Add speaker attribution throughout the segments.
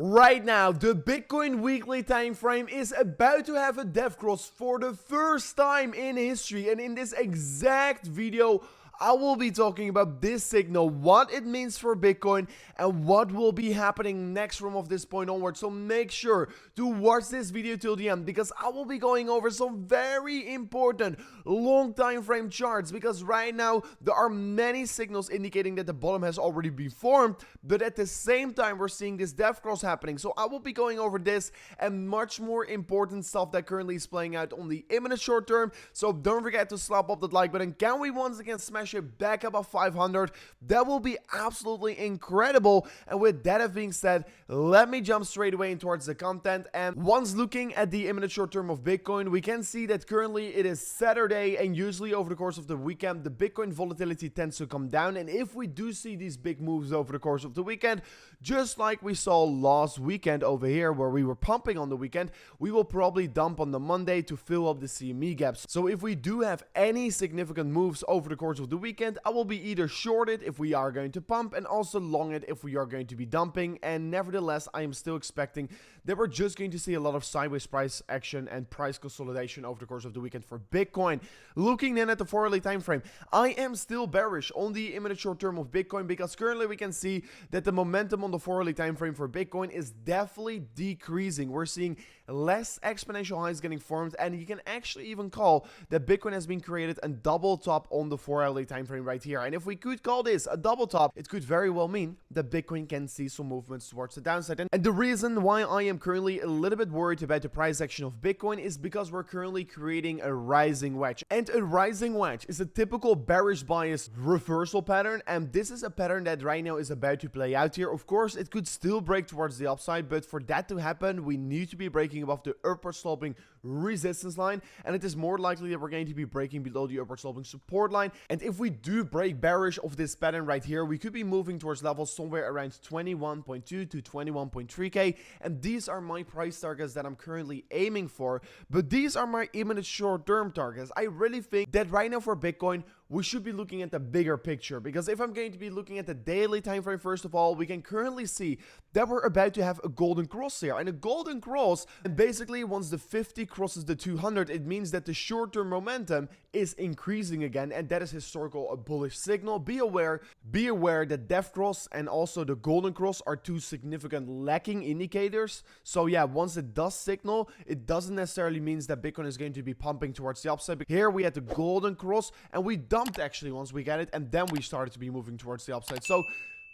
Speaker 1: Right now, the Bitcoin weekly time frame is about to have a DeathCross for the first time in history, and in this exact video I will be talking about this signal, what it means for Bitcoin, and what will be happening next from this point onward. So make sure to watch this video till the end, because I will be going over some very important long time frame charts, because right now there are many signals indicating that the bottom has already been formed, but at the same time we're seeing this DeathCross happening. So I will be going over this and much more important stuff that currently is playing out on the imminent short term. So don't forget to slap up that like button. Can we once again smash it back above 500? That will be absolutely incredible. And with that being said, let me jump straight away in towards the content. And once looking at the imminent short term of Bitcoin, we can see that currently it is Saturday, and usually over the course of the weekend the Bitcoin volatility tends to come down. And if we do see these big moves over the course of the weekend, just like we saw last weekend over here where we were pumping on the weekend, we will probably dump on the Monday to fill up the CME gaps. So if we do have any significant moves over the course of the weekend, I will be either short it if we are going to pump, and also long it if we are going to be dumping. And nevertheless, I am still expecting that we're just going to see a lot of sideways price action and price consolidation over the course of the weekend for Bitcoin. Looking then at the 4-hourly time frame, I am still bearish on the imminent short term of Bitcoin, because currently we can see that the momentum on the 4-hourly time frame for Bitcoin is definitely decreasing. We're seeing less exponential highs getting formed, and you can actually even call that Bitcoin has been created a double top on the 4-hourly time frame right here. And if we could call this a double top, it could very well mean that Bitcoin can see some movements towards the downside. And the reason why I am currently a little bit worried about the price action of Bitcoin is because we're currently creating a rising wedge, and a rising wedge is a typical bearish bias reversal pattern, and this is a pattern that right now is about to play out here. Of course, it could still break towards the upside, but for that to happen, we need to be breaking above the upward sloping resistance line, and it is more likely that we're going to be breaking below the upward sloping support line. And if we do break bearish of this pattern right here, we could be moving towards levels somewhere around 21.2 to 21.3k, and these are my price targets that I'm currently aiming for. But these are my imminent short-term targets. I really think that right now for Bitcoin, we should be looking at the bigger picture, because if I'm going to be looking at the daily time frame, first of all, we can currently see that we're about to have a golden cross here. And a golden cross, and basically once the 50 crosses the 200, it means that the short-term momentum is increasing again, and that is historical a bullish signal. Be aware that DeathCross and also the golden cross are two significant lacking indicators. So yeah, once it does signal, it doesn't necessarily mean that Bitcoin is going to be pumping towards the upside. Here we had the golden cross, and we dumped actually once we get it, and then we started to be moving towards the upside. So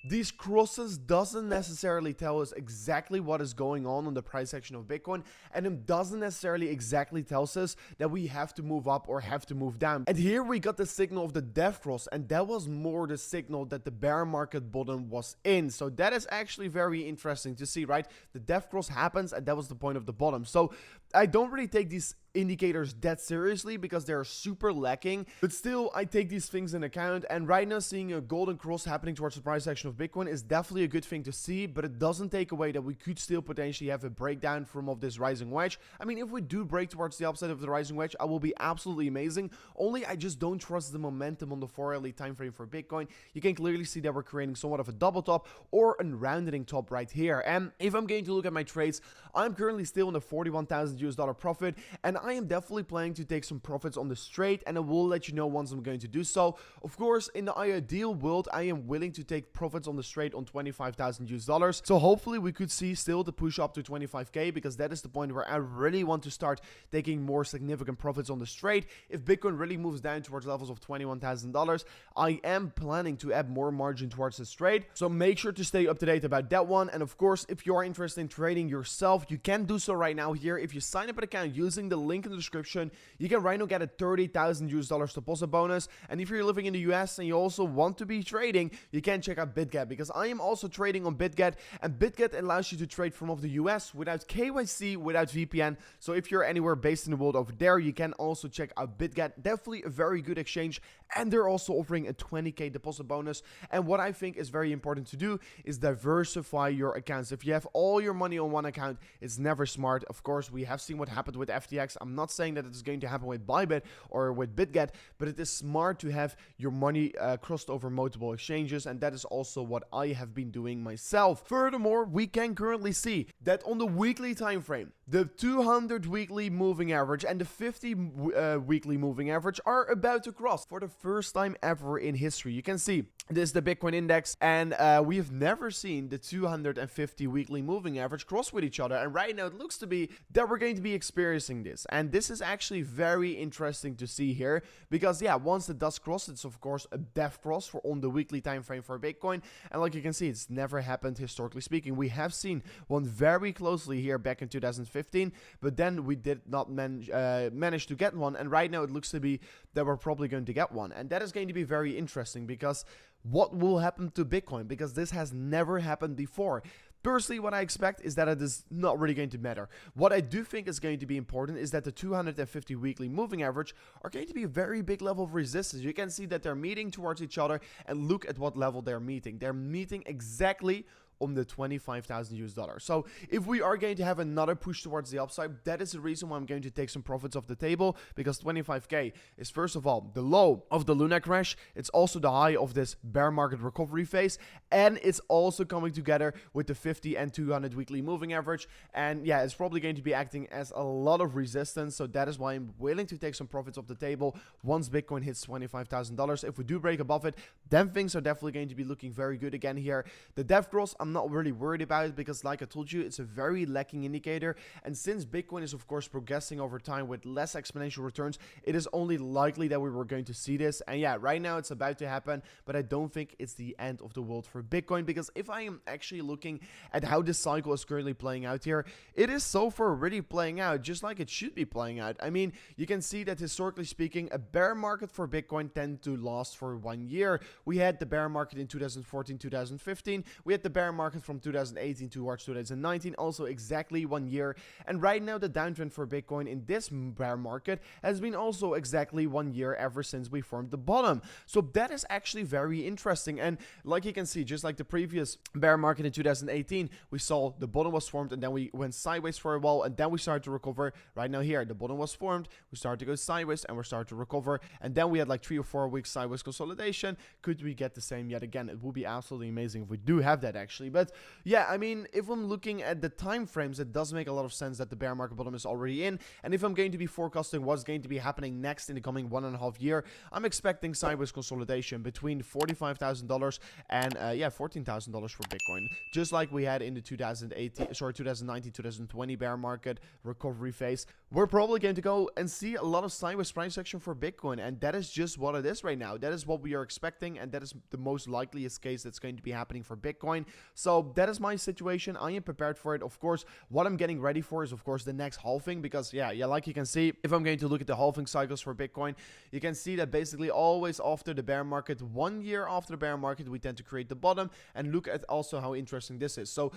Speaker 1: these crosses doesn't necessarily tell us exactly what is going on the price action of Bitcoin, and it doesn't necessarily exactly tells us that we have to move up or have to move down. And here we got the signal of the DeathCross, and that was more the signal that the bear market bottom was in. So that is actually very interesting to see, right? The DeathCross happens, and that was the point of the bottom. So I don't really take these indicators that seriously, because they're super lacking, but still I take these things in account. And right now seeing a golden cross happening towards the price action of Bitcoin is definitely a good thing to see, but it doesn't take away that we could still potentially have a breakdown from of this rising wedge. I mean, if we do break towards the upside of the rising wedge, I will be absolutely amazing. Only I just don't trust the momentum on the 4-hourly time frame for Bitcoin. You can clearly see that we're creating somewhat of a double top or a rounding top right here. And if I'm going to look at my trades, I'm currently still in a $41,000 profit, and I am definitely planning to take some profits on the straight, and I will let you know once I'm going to do so. Of course, in the ideal world, I am willing to take profits on the straight on $25,000. So hopefully we could see still the push up to 25k, because that is the point where I really want to start taking more significant profits on the straight. If Bitcoin really moves down towards levels of $21,000, I am planning to add more margin towards the straight. So make sure to stay up to date about that one. And of course, if you are interested in trading yourself, you can do so right now here. If you sign up an account using the link in the description, you can right now get a $30,000 deposit bonus. And if you're living in the US and you also want to be trading, you can check out BitGet, because I am also trading on BitGet, and BitGet allows you to trade from the US without KYC, without VPN. So if you're anywhere based in the world over there, you can also check out BitGet. Definitely a very good exchange, and they're also offering a 20k deposit bonus. And what I think is very important to do is diversify your accounts. If you have all your money on one account, it's never smart. Of course, we have seen what happened with FTX. I'm not saying that it's going to happen with Bybit or with BitGet, but it is smart to have your money crossed over multiple exchanges, and that is also what I have been doing myself. Furthermore, we can currently see that on the weekly time frame, the 200 weekly moving average and the 50 weekly moving average are about to cross for the first time ever in history. You can see this is the Bitcoin index, and we have never seen the 250 weekly moving average cross with each other, and right now it looks to be that we're going to be experiencing this, and this is actually very interesting to see here, because yeah, once it does cross, it's of course a death cross for on the weekly time frame for Bitcoin, and like you can see, it's never happened historically speaking. We have seen one very closely here back in 2015, but then we did not manage to get one, and right now it looks to be that we're probably going to get one, and that is going to be very interesting, because what will happen to Bitcoin? Because this has never happened before. Personally, what I expect is that it is not really going to matter. What I do think is going to be important is that the 250 weekly moving average are going to be a very big level of resistance. You can see that they're meeting towards each other, and look at what level they're meeting. They're meeting exactly on the 25,000 US dollars. So if we are going to have another push towards the upside, that is the reason why I'm going to take some profits off the table, because 25k is first of all the low of the Luna crash, it's also the high of this bear market recovery phase, and it's also coming together with the 50 and 200 weekly moving average, and yeah, it's probably going to be acting as a lot of resistance. So that is why I'm willing to take some profits off the table once Bitcoin hits $25,000. If we do break above it, then things are definitely going to be looking very good again here. The death cross, I'm not really worried about it, because like I told you, it's a very lacking indicator, and since Bitcoin is of course progressing over time with less exponential returns, it is only likely that we were going to see this. And yeah, right now it's about to happen, but I don't think it's the end of the world for Bitcoin, because if I am actually looking at how this cycle is currently playing out here, it is so far already playing out just like it should be playing out. I mean, you can see that historically speaking, a bear market for Bitcoin tend to last for 1 year. We had the bear market in 2014, 2015, we had the bear market from 2018 towards 2019, also exactly 1 year, and right now the downtrend for Bitcoin in this bear market has been also exactly 1 year ever since we formed the bottom. So that is actually very interesting, and like you can see, just like the previous bear market in 2018, we saw the bottom was formed, and then we went sideways for a while, and then we started to recover. Right now here, the bottom was formed, we started to go sideways, and we're starting to recover, and then we had like 3 or 4 weeks sideways consolidation. Could we get the same yet again? It would be absolutely amazing if we do have that actually. But yeah, I mean, if I'm looking at the time frames, it does make a lot of sense that the bear market bottom is already in, and if I'm going to be forecasting what's going to be happening next in the coming 1.5 year, I'm expecting sideways consolidation between $45,000 and yeah, $14,000 for Bitcoin, just like we had in the 2019, 2020 bear market recovery phase. We're probably going to go and see a lot of sideways price action for Bitcoin, and that is just what it is right now. That is what we are expecting, and that is the most likeliest case that's going to be happening for Bitcoin. So that is my situation. I am prepared for it. Of course, what I'm getting ready for is of course the next halving, because yeah, like you can see, if I'm going to look at the halving cycles for Bitcoin, you can see that basically always after the bear market, 1 year after the bear market, we tend to create the bottom. And look at also how interesting this is. So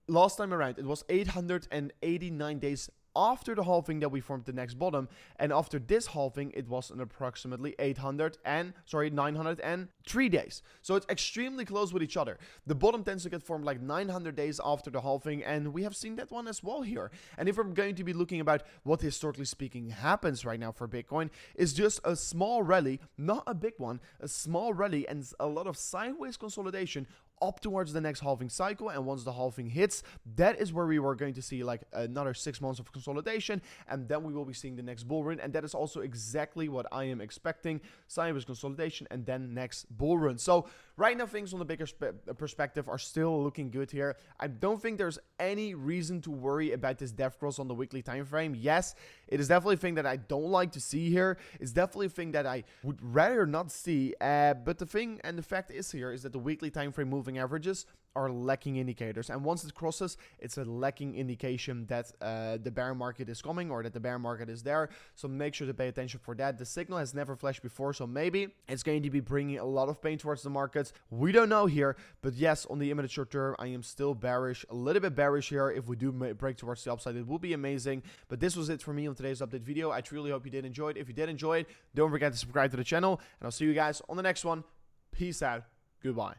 Speaker 1: last time around, it was 889 days after the halving that we formed the next bottom, and after this halving it was an approximately 903 days. So it's extremely close with each other. The bottom tends to get formed like 900 days after the halving, and we have seen that one as well here. And if I'm going to be looking about what historically speaking happens right now for Bitcoin, is just a small rally, not a big one, a small rally and a lot of sideways consolidation up towards the next halving cycle. And once the halving hits, that is where we were going to see like another 6 months of consolidation, and then we will be seeing the next bull run. And that is also exactly what I am expecting: sideways consolidation and then next bull run. So right now things on the bigger perspective are still looking good here. I don't think there's any reason to worry about this death cross on the weekly time frame. Yes, it is definitely a thing that I don't like to see here. It's definitely a thing that I would rather not see, but the thing and the fact is here is that the weekly time frame moving averages are lacking indicators, and once it crosses, it's a lacking indication that the bear market is coming, or that the bear market is there. So make sure to pay attention for that. The signal has never flashed before, so maybe it's going to be bringing a lot of pain towards the markets. We don't know here, but yes, on the immediate short term, I am still bearish, a little bit bearish here. If we do break towards the upside, it will be amazing. But this was it for me on today's update video. I truly hope you did enjoy it. If you did enjoy it, don't forget to subscribe to the channel, and I'll see you guys on the next one. Peace out. Goodbye.